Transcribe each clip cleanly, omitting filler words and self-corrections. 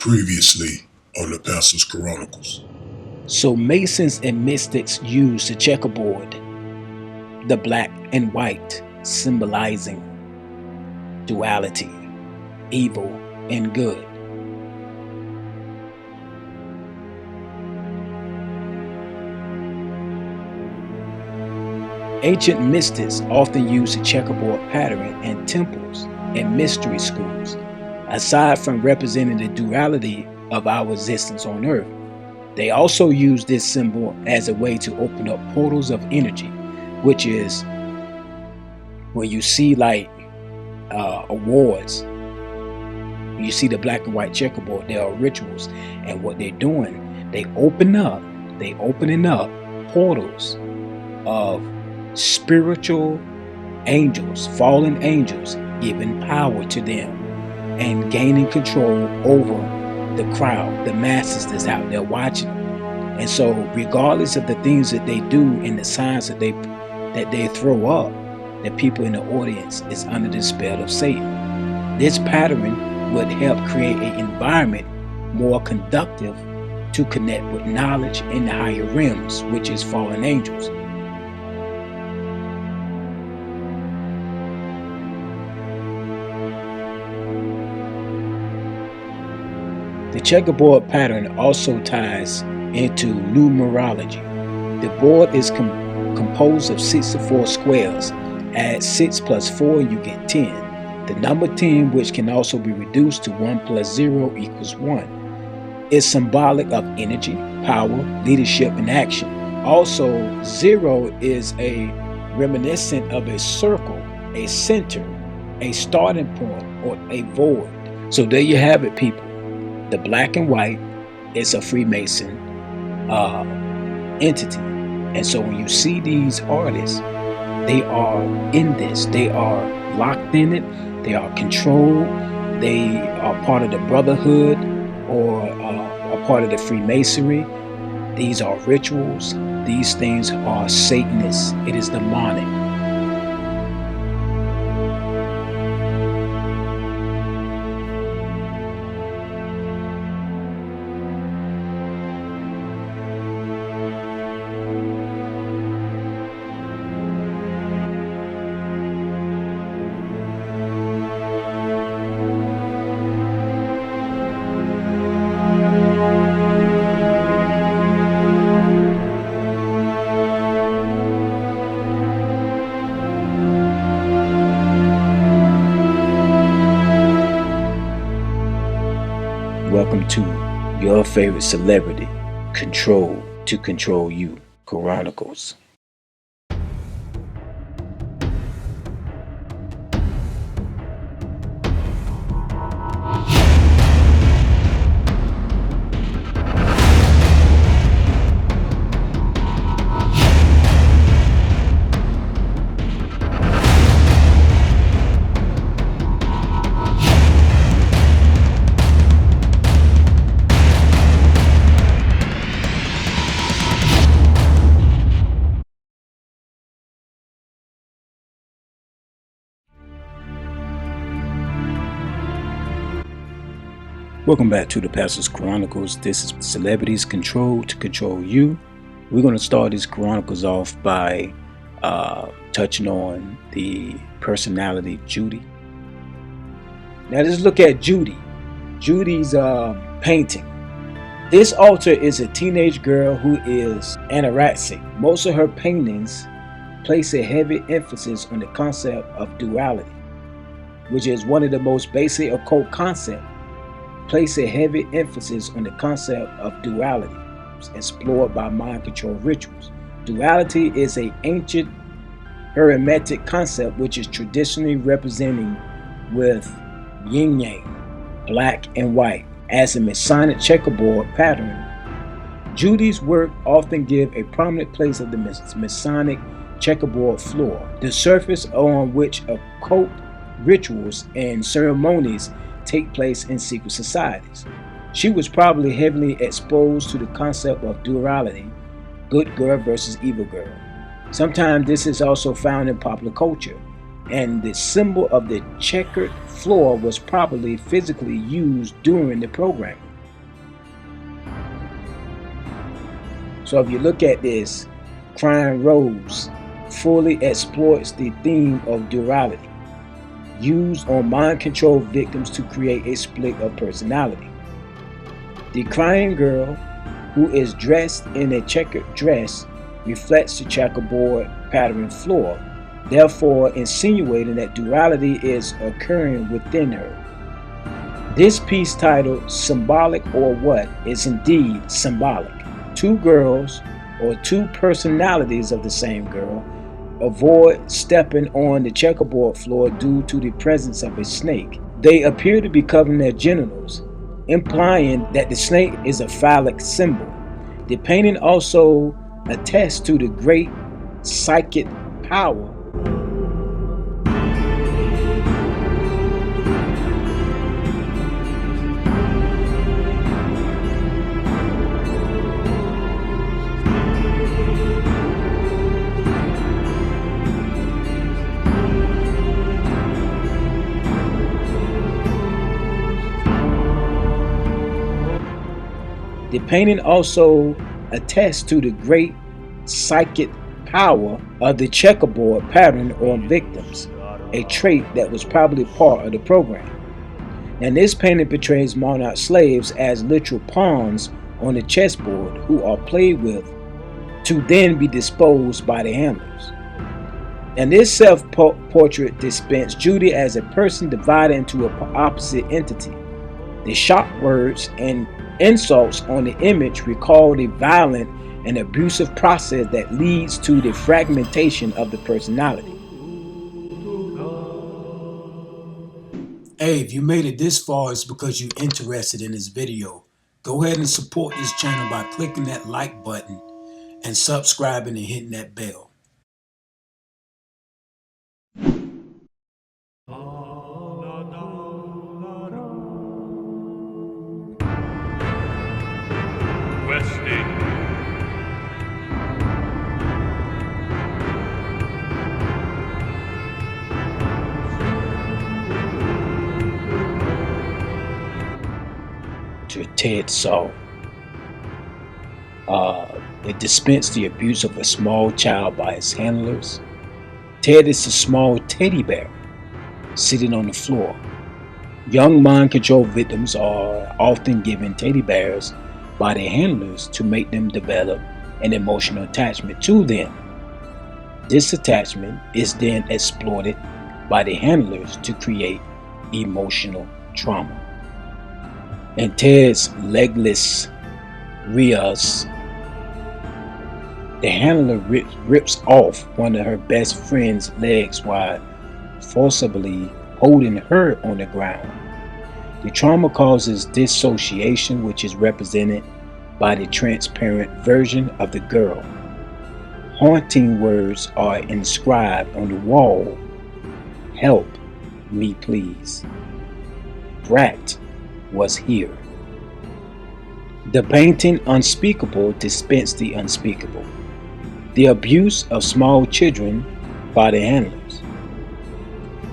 Previously on the Pastor's Chronicles. So Masons and mystics use the checkerboard, the black and white, symbolizing duality, evil and good. Ancient mystics often use the checkerboard pattern in temples and mystery schools. Aside from representing the duality of our existence on Earth, they also use this symbol as a way to open up portals of energy, which is when you see like awards, you see the black and white checkerboard, there are rituals, and what they're doing, they opening up portals of spiritual angels, fallen angels, giving power to them and gaining control over the crowd, the masses that's out there watching. And so regardless of the things that they do and the signs that they throw up, the people in the audience is under the spell of Satan. This pattern would help create an environment more conducive to connect with knowledge in the higher realms, which is fallen angels. The checkerboard pattern also ties into numerology. The board is composed of 64 squares. Add 6 plus 4, you get 10. The number 10, which can also be reduced to 1 plus 0 equals 1, is symbolic of energy, power, leadership, and action. Also, 0 is a reminiscent of a circle, a center, a starting point, or a void. So there you have it, people. The black and white is a Freemason entity. And so when you see these artists, they are in this. They are locked in it. They are controlled. They are part of the Brotherhood or a part of the Freemasonry. These are rituals. These things are Satanists. It is demonic. Welcome to your favorite celebrity, Control You Chronicles. Welcome back to the Pastor's Chronicles. This is Celebrities Control You. We're going to start these chronicles off by touching on the personality Judy. Now let's look at Judy. Judy's painting. This altar is a teenage girl who is anorexic. Most of her paintings place a heavy emphasis on the concept of duality, which is one of the most basic occult concepts. Place a heavy emphasis on the concept of duality, explored by mind control rituals. Duality is an ancient hermetic concept which is traditionally representing with yin-yang, black and white, as a Masonic checkerboard pattern. Judy's work often give a prominent place of the Masonic checkerboard floor, the surface on which occult rituals and ceremonies take place in secret societies. She was probably heavily exposed to the concept of duality, good girl versus evil girl. Sometimes this is also found in popular culture, and the symbol of the checkered floor was probably physically used during the programming. So if you look at this, Crying Rose fully exploits the theme of duality used on mind control victims to create a split of personality. The crying girl, who is dressed in a checkered dress, reflects the checkerboard pattern floor, therefore insinuating that duality is occurring within her. This piece, titled Symbolic or What, is indeed symbolic. Two girls, or two personalities of the same girl, avoid stepping on the checkerboard floor due to the presence of a snake. They appear to be covering their genitals, implying that the snake is a phallic symbol. The painting also attests to the great psychic power The painting also attests to the great psychic power of the checkerboard pattern on victims, a trait that was probably part of the program. And this painting portrays monarch slaves as literal pawns on the chessboard who are played with to then be disposed by the handlers. And this self-portrait depicts Judy as a person divided into an opposite entity. The sharp words and insults on the image recall the violent and abusive process that leads to the fragmentation of the personality. Hey, if you made it this far, it's because you're interested in this video. Go ahead and support this channel by clicking that like button and subscribing and hitting that bell. To Ted saw. It dispensed the abuse of a small child by his handlers. Ted is a small teddy bear sitting on the floor. Young mind control victims are often given teddy bears by their handlers to make them develop an emotional attachment to them. This attachment is then exploited by the handlers to create emotional trauma. And Ted's legless Rios, the handler rips off one of her best friend's legs while forcibly holding her on the ground. The trauma causes dissociation, which is represented by the transparent version of the girl. Haunting words are inscribed on the wall. Help me, please. Brat was here. The painting Unspeakable dispensed the unspeakable. The abuse of small children by the handlers.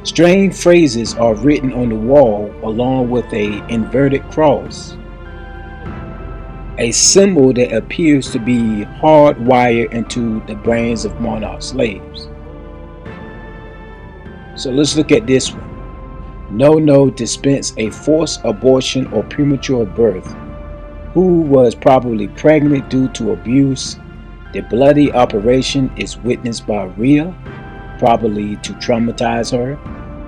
Strange phrases are written on the wall along with an inverted cross, a symbol that appears to be hardwired into the brains of monarch slaves. So let's look at this one. No dispense a forced abortion or premature birth, who was probably pregnant due to abuse. The bloody operation is witnessed by Rhea, probably to traumatize her,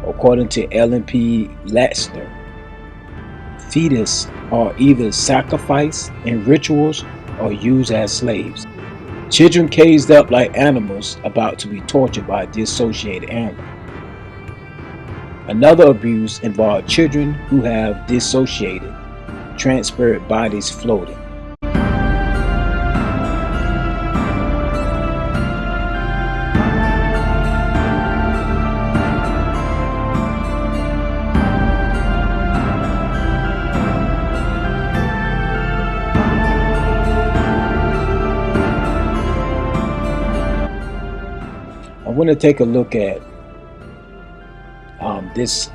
according to Ellen P. Laxner. Fetus are either sacrificed in rituals or used as slaves. Children caged up like animals about to be tortured by a dissociated animal. Another abuse involved children who have dissociated, transparent bodies floating. I want to take a look at this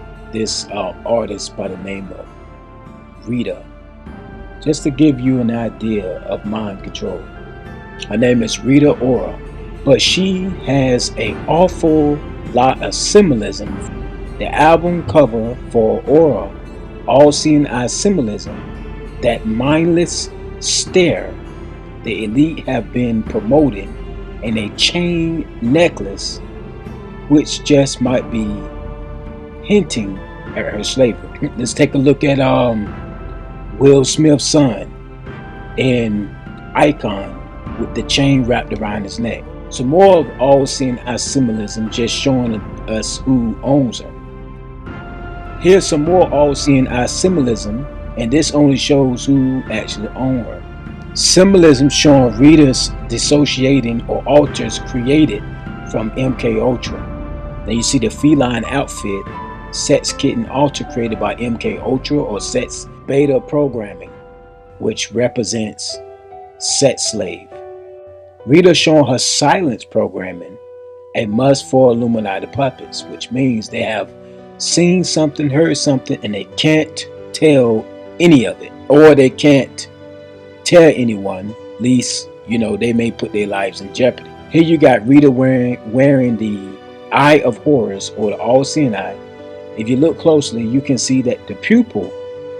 artist by the name of Rita, just to give you an idea of mind control. Her name is Rita Ora, but she has an awful lot of symbolism. The album cover for Aura, all-seeing eye symbolism, that mindless stare the elite have been promoting, and a chain necklace which just might be hinting at her slavery. Let's take a look at Will Smith's son in Icon with the chain wrapped around his neck. So more of all-seeing eye symbolism, just showing us who owns her. Here's some more all-seeing eye symbolism, and this only shows who actually owns her. Symbolism showing Rita's dissociating or alters created from MK Ultra. Then you see the feline outfit, Sex Kitten alter created by MK Ultra or Sex Beta programming, which represents sex slave. Rita showing her silence programming, a must for Illuminati puppets, which means they have seen something, heard something, and they can't tell any of it, or they can't tell anyone, least they may put their lives in jeopardy. Here you got Rita wearing the Eye of Horus, or the all-seeing eye. If you look closely, you can see that the pupil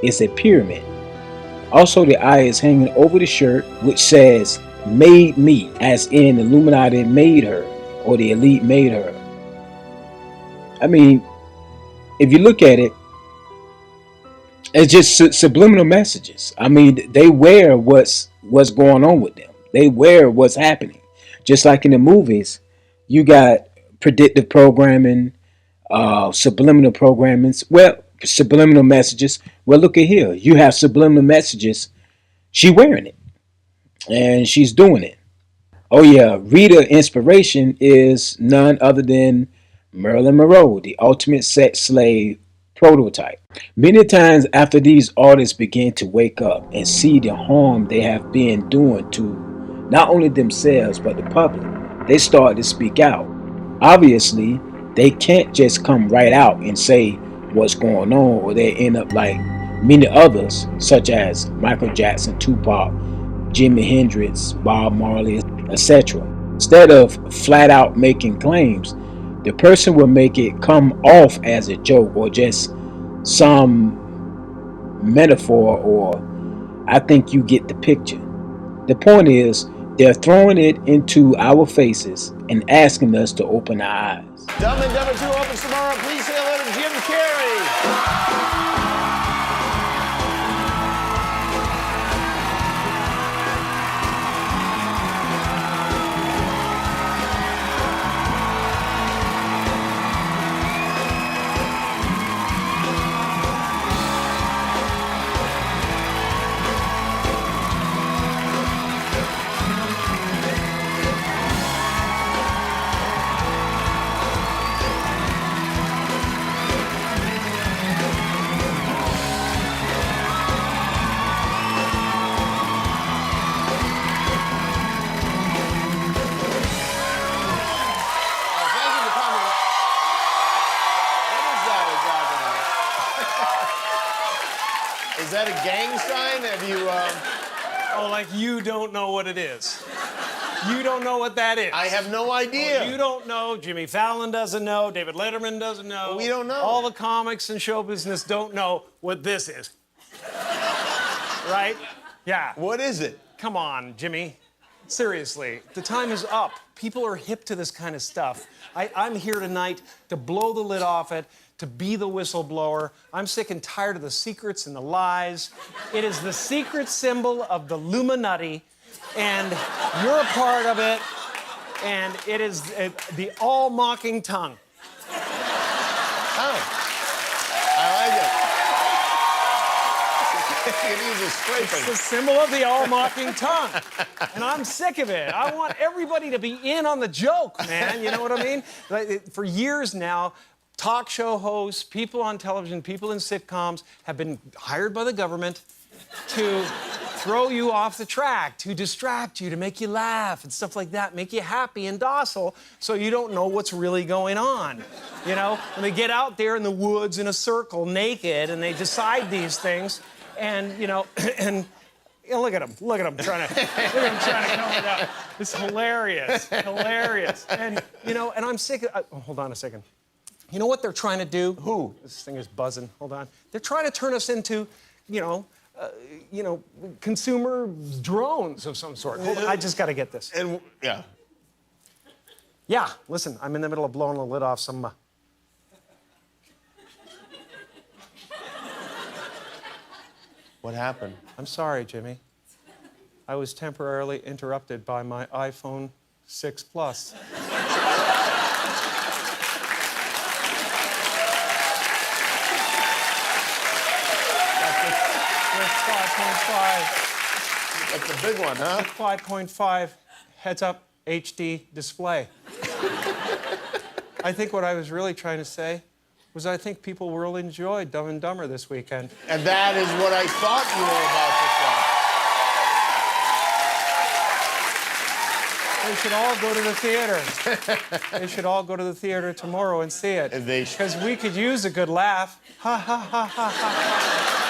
is a pyramid. Also, the eye is hanging over the shirt, which says "Made Me," as in the Illuminati made her, or the elite made her. I mean, if you look at it, it's just subliminal messages. I mean, they wear what's going on with them. They wear what's happening. Just like in the movies, you got predictive programming, subliminal programming. Well, subliminal messages. Well, look at here. You have subliminal messages. She wearing it, and she's doing it. Oh yeah, Rita inspiration is none other than Marilyn Monroe, the ultimate sex slave prototype. Many times after these artists begin to wake up and see the harm they have been doing to not only themselves but the public, they start to speak out. Obviously, they can't just come right out and say what's going on, or they end up like many others, such as Michael Jackson, Tupac, Jimi Hendrix, Bob Marley, etc. Instead of flat out making claims, the person will make it come off as a joke or just some metaphor, or I think you get the picture. The point is, they're throwing it into our faces and asking us to open our eyes. Dumb and Dumber 2 opens tomorrow. Please say hello to Jim Carrey. Is that a gang sign? Have you, Oh, like you don't know what it is. You don't know what that is. I have no idea. Well, you don't know. Jimmy Fallon doesn't know. David Letterman doesn't know. We don't know. All the comics and show business don't know what this is. Right? Yeah. What is it? Come on, Jimmy. Seriously, the time is up. People are hip to this kind of stuff. I'm here tonight to blow the lid off it, to be the whistleblower. I'm sick and tired of the secrets and the lies. It is the secret symbol of the Illuminati, and you're a part of it, and it is the all-mocking tongue. Oh, I like it. You can use a scraping. It's the symbol of the all-mocking tongue. And I'm sick of it. I want everybody to be in on the joke, man. You know what I mean? Like, for years now, talk show hosts, people on television, people in sitcoms have been hired by the government to throw you off the track, to distract you, to make you laugh and stuff like that, make you happy and docile so you don't know what's really going on. You know, when they get out there in the woods in a circle naked and they decide these things, and, you know, and Yeah, look at him. Look at him trying to come it out. It's hilarious. Hilarious. And, you know, and I'm sick of... hold on a second. You know what they're trying to do? Who? This thing is buzzing. Hold on. They're trying to turn us into, you know, consumer drones of some sort. Hold on. I just got to get this. And yeah. Yeah, listen, I'm in the middle of blowing the lid off some... What happened? I'm sorry, Jimmy. I was temporarily interrupted by my iPhone 6 Plus. With 5.5. That's a big one, huh? 5.5 heads-up HD display. I think what I was really trying to say was I think people will enjoy Dumb and Dumber this weekend. And that is what I thought you were about to say. They should all go to the theater. They should all go to the theater tomorrow and see it. They should. Because we could use a good laugh. Ha, ha, ha, ha, ha.